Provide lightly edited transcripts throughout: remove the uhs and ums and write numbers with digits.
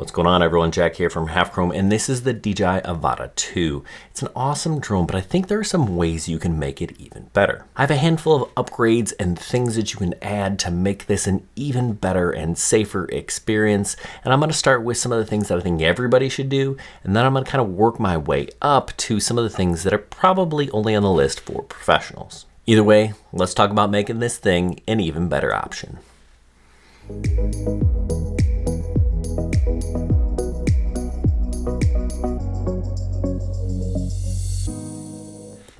What's going on, everyone? Jack here from Half Chrome, and this is the DJI Avata 2. It's an awesome drone, but I think there are some ways you can make it even better. I have a handful of upgrades and things that you can add to make this an even better and safer experience, and I'm going to start with some of the things that I think everybody should do, and then I'm going to kind of work my way up to some of the things that are probably only on the list for professionals. Either way, let's talk about making this thing an even better option.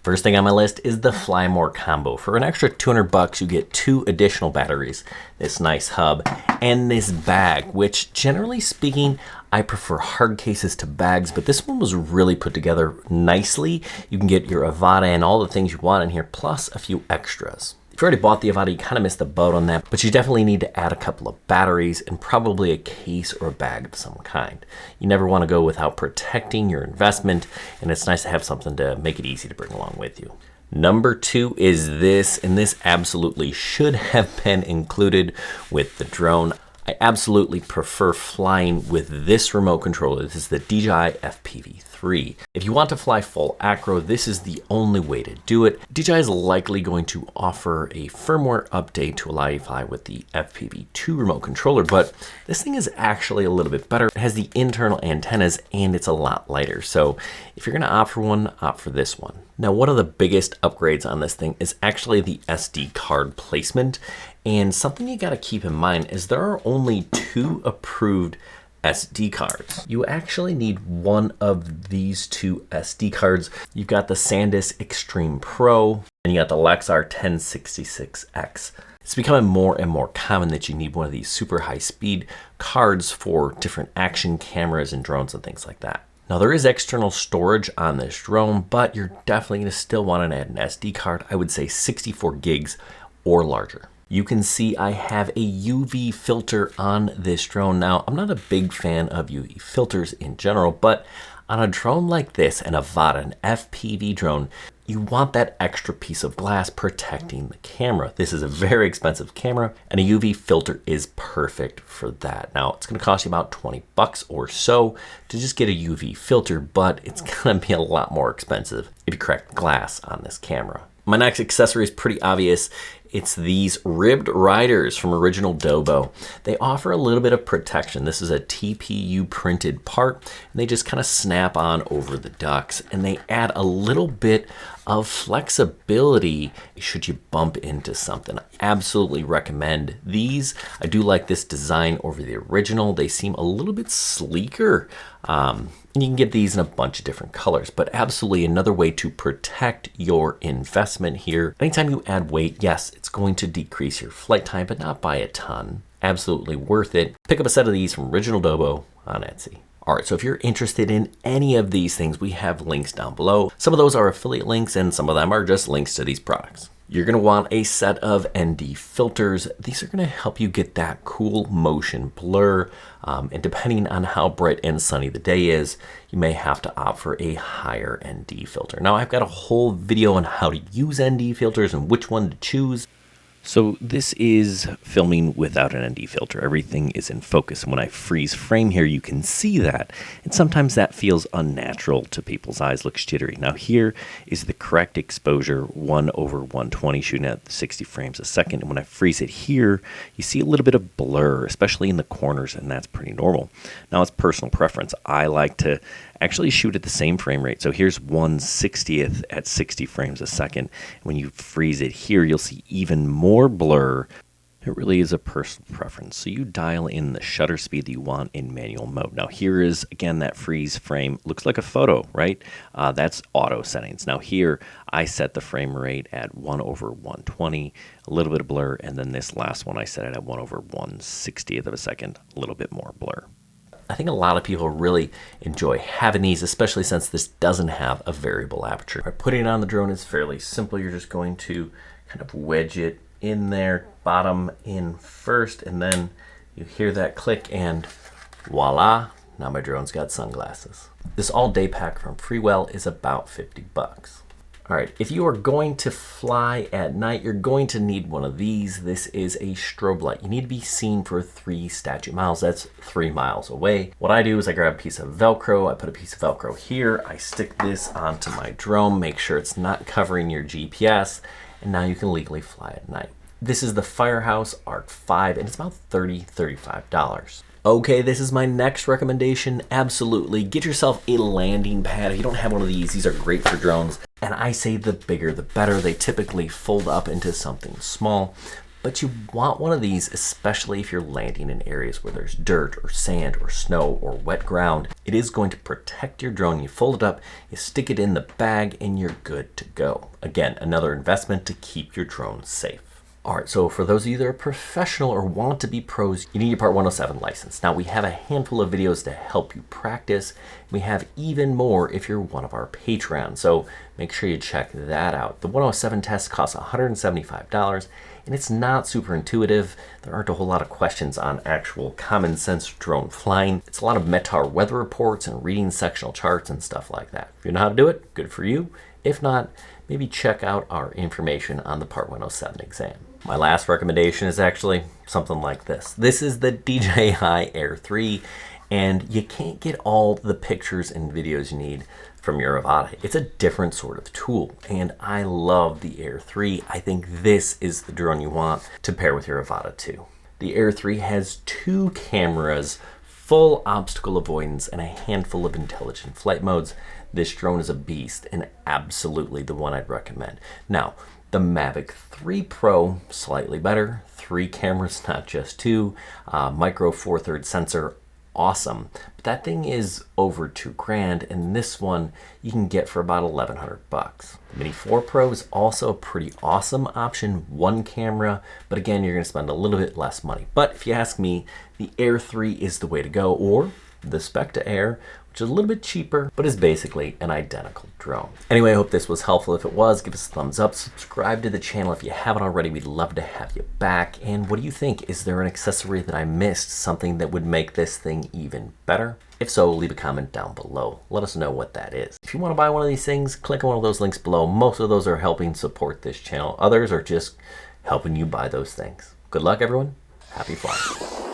First thing on my list is the Fly More combo. For an extra 200 bucks, you get 2 additional batteries, this nice hub, and this bag, which generally speaking, I prefer hard cases to bags, but this one was really put together nicely. You can get your Avata and all the things you want in here, plus a few extras. If you already bought the Avata, you kind of missed the boat on that, but you definitely need to add a couple of batteries and probably a case or a bag of some kind. You never want to go without protecting your investment, and it's nice to have something to make it easy to bring along with you. Number 2 is this, and this absolutely should have been included with the drone. I absolutely prefer flying with this remote controller. This is the DJI FPV-3. If you want to fly full acro, this is the only way to do it. DJI is likely going to offer a firmware update to allow you to fly with the FPV-2 remote controller, but this thing is actually a little bit better. It has the internal antennas and it's a lot lighter. So if you're gonna opt for one, opt for this one. Now, one of the biggest upgrades on this thing is actually the SD card placement. And something you gotta keep in mind is there are only 2 approved SD cards. You actually need one of these 2 SD cards. You've got the SanDisk Extreme Pro, and you got the Lexar 1066X. It's becoming more and more common that you need one of these super high speed cards for different action cameras and drones and things like that. Now, there is external storage on this drone, but you're definitely gonna still wanna add an SD card. I would say 64 gigs or larger. You can see I have a UV filter on this drone. Now, I'm not a big fan of UV filters in general, but on a drone like this, an Avata, an FPV drone, you want that extra piece of glass protecting the camera. This is a very expensive camera, and a UV filter is perfect for that. Now, it's gonna cost you about 20 bucks or so to just get a UV filter, but it's gonna be a lot more expensive if you crack glass on this camera. My next accessory is pretty obvious. It's these ribbed riders from Original Dobo. They offer a little bit of protection. This is a TPU printed part, and they just kind of snap on over the ducts, and they add a little bit of flexibility should you bump into something. I absolutely recommend these. I do like this design over the original. They seem a little bit sleeker. And you can get these in a bunch of different colors, but absolutely another way to protect your investment here. Anytime you add weight, yes, it's going to decrease your flight time, but not by a ton. Absolutely worth it. Pick up a set of these from Original Dobo on Etsy. All right, so if you're interested in any of these things, we have links down below. Some of those are affiliate links and some of them are just links to these products. You're gonna want a set of ND filters. These are gonna help you get that cool motion blur. And depending on how bright and sunny the day is, you may have to opt for a higher ND filter. Now, I've got a whole video on how to use ND filters and which one to choose. So this is filming without an ND filter. Everything is in focus. And when I freeze frame here, you can see that. And sometimes that feels unnatural to people's eyes, looks jittery. Now here is the correct exposure, 1/120, shooting at 60 frames a second. And when I freeze it here, you see a little bit of blur, especially in the corners, and that's pretty normal. Now it's personal preference. I like to actually shoot at the same frame rate. So here's 1/60th at 60 frames a second. When you freeze it here, you'll see even more blur. It really is a personal preference. So you dial in the shutter speed that you want in manual mode. Now here is, again, that freeze frame. Looks like a photo, right? That's auto settings. Now here, I set the frame rate at 1/120, a little bit of blur. And then this last one, I set it at 1/160th of a second, a little bit more blur. I think a lot of people really enjoy having these, especially since this doesn't have a variable aperture. Putting it on the drone is fairly simple. You're just going to kind of wedge it in there, bottom in first, and then you hear that click and voila, now my drone's got sunglasses. This all-day pack from Freewell is about 50 bucks. All right, if you are going to fly at night, you're going to need one of these. This is a strobe light. You need to be seen for 3 statute miles. That's 3 miles away. What I do is I grab a piece of Velcro. I put a piece of Velcro here. I stick this onto my drone, make sure it's not covering your GPS, and now you can legally fly at night. This is the Firehouse Arc 5, and it's about $35. Okay, this is my next recommendation. Absolutely, get yourself a landing pad. If you don't have one of these are great for drones. And I say the bigger the better. They typically fold up into something small, but you want one of these, especially if you're landing in areas where there's dirt or sand or snow or wet ground. It is going to protect your drone. You fold it up, you stick it in the bag, and you're good to go. Again, another investment to keep your drone safe. All right, so for those of you that are professional or want to be pros, you need your Part 107 license. Now, we have a handful of videos to help you practice. We have even more if you're one of our Patreons, so make sure you check that out. The 107 test costs $175, and it's not super intuitive. There aren't a whole lot of questions on actual common sense drone flying. It's a lot of METAR weather reports and reading sectional charts and stuff like that. If you know how to do it, good for you. If not, maybe check out our information on the Part 107 exam. My last recommendation is actually something like this. This is the DJI Air 3, and you can't get all the pictures and videos you need from your Avata. It's a different sort of tool, and I love the Air 3. I think this is the drone you want to pair with your Avata 2. The Air 3 has 2 cameras, full obstacle avoidance, and a handful of intelligent flight modes. This drone is a beast and absolutely the one I'd recommend. Now, the Mavic 3 Pro, slightly better, 3 cameras, not just 2, micro 4/3 sensor, awesome. But that thing is over $2,000, and this one you can get for about $1,100. The Mini 4 Pro is also a pretty awesome option, 1 camera, but again, you're gonna spend a little bit less money. But if you ask me, the Air 3 is the way to go, or the Spectre Air, which is a little bit cheaper, but is basically an identical drone. Anyway, I hope this was helpful. If it was, give us a thumbs up, subscribe to the channel if you haven't already. We'd love to have you back. And what do you think? Is there an accessory that I missed, something that would make this thing even better? If so, leave a comment down below. Let us know what that is. If you want to buy one of these things, click on one of those links below. Most of those are helping support this channel. Others are just helping you buy those things. Good luck, everyone. Happy flying.